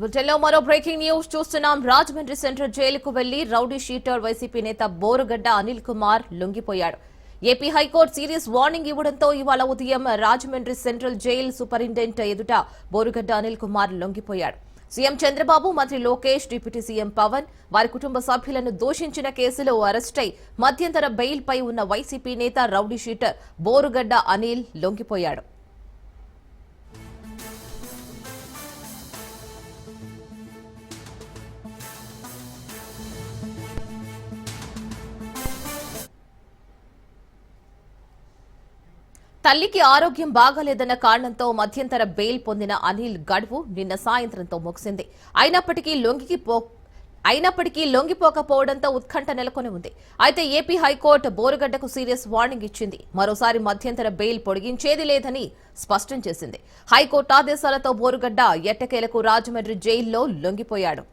బులెటిన్లో మరో breaking news చూస్తున్నాం. రాజమండ్రి సెంట్రల్ జైలుకు వెళ్లి రౌడీ షీటర్ వైసీపీ నేత బోరుగడ్డ అనిల్ కుమార్ లొంగిపోయాడు. ఏపీ హైకోర్టు సీరియస్ వార్నింగ్ ఇవ్వడంతో ఇవాళ ఉదయం రాజమండ్రి సెంట్రల్ జైల్ సూపరింటెండెంట్ ఎదుట బోరుగడ్డ అనిల్ కుమార్ లొంగిపోయాడు. సీఎం చంద్రబాబు, మంత్రి లోకేష్, డిప్యూటీ సీఎం పవన్, వారి కుటుంబ సభ్యులను దూషించిన కేసులో అరెస్టై మధ్యంతర బెయిల్పై ఉన్న వైసీపీ నేత రౌడీ షీటర్ బోరుగడ్డ అనిల్ లొంగిపోయాడు. తల్లికి ఆరోగ్యం బాగాలేదన్న కారణంతో మధ్యంతర బెయిల్ పొందిన అనిల్ గడువు నిన్న సాయంత్రంతో ముగిసింది. అయినప్పటికీ లొంగిపోకపోవడంతో ఉత్కంఠ నెలకొని ఉంది. అయితే ఏపీ హైకోర్టు బోరుగడ్డకు సీరియస్ వార్నింగ్ ఇచ్చింది. మరోసారి మధ్యంతర బెయిల్ పొడిగించేది లేదని స్పష్టం చేసింది. హైకోర్టు ఆదేశాలతో బోరుగడ్డ ఎట్టకేలకు రాజమండ్రి జైల్లో లొంగిపోయాడు.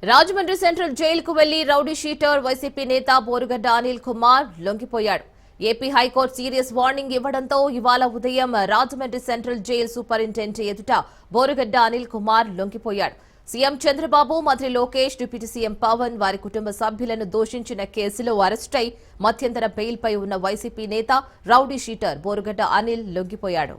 రాజమండ్రి సెంట్రల్ జైలుకు వెళ్లి రౌడీ షీటర్ వైసీపీ నేత బోరుగడ్డ అనిల్ కుమార్ లొంగిపోయాడు. ఏపీ హైకోర్టు సీరియస్ వార్నింగ్ ఇవ్వడంతో ఇవాళ ఉదయం రాజమండ్రి సెంట్రల్ జైల్ సూపరింటెండెంట్ ఎదుట బోరుగడ్డ అనిల్ కుమార్ లొంగిపోయాడు. సీఎం చంద్రబాబు, మంత్రి లోకేష్, డిప్యూటీ సీఎం పవన్, వారి కుటుంబ సభ్యులను దూషించిన కేసులో అరెస్టై మధ్యంతర బెయిల్పై ఉన్న వైసీపీ నేత రౌడీ షీటర్ బోరుగడ్డ అనిల్ లొంగిపోయాడు.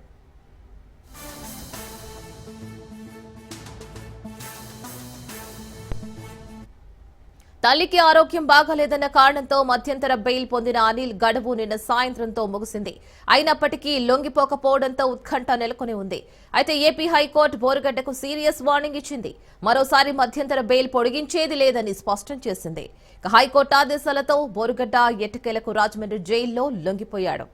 తల్లికి ఆరోగ్యం బాగాలేదన్న కారణంతో మధ్యంతర బెయిల్ పొందిన అనిల్ గడువు నిన్న సాయంత్రంతో ముగిసింది. అయినప్పటికీ లొంగిపోకపోవడంతో ఉత్కంఠ నెలకొని ఉంది. అయితే ఏపీ హైకోర్టు బోరుగడ్డకు సీరియస్ వార్నింగ్ ఇచ్చింది. మరోసారి మధ్యంతర బెయిల్ పొడిగించేది లేదని స్పష్టం చేసింది. హైకోర్టు ఆదేశాలతో బోరుగడ్డ ఎట్టకేలకు రాజమండ్రి జైల్లో లొంగిపోయాడు.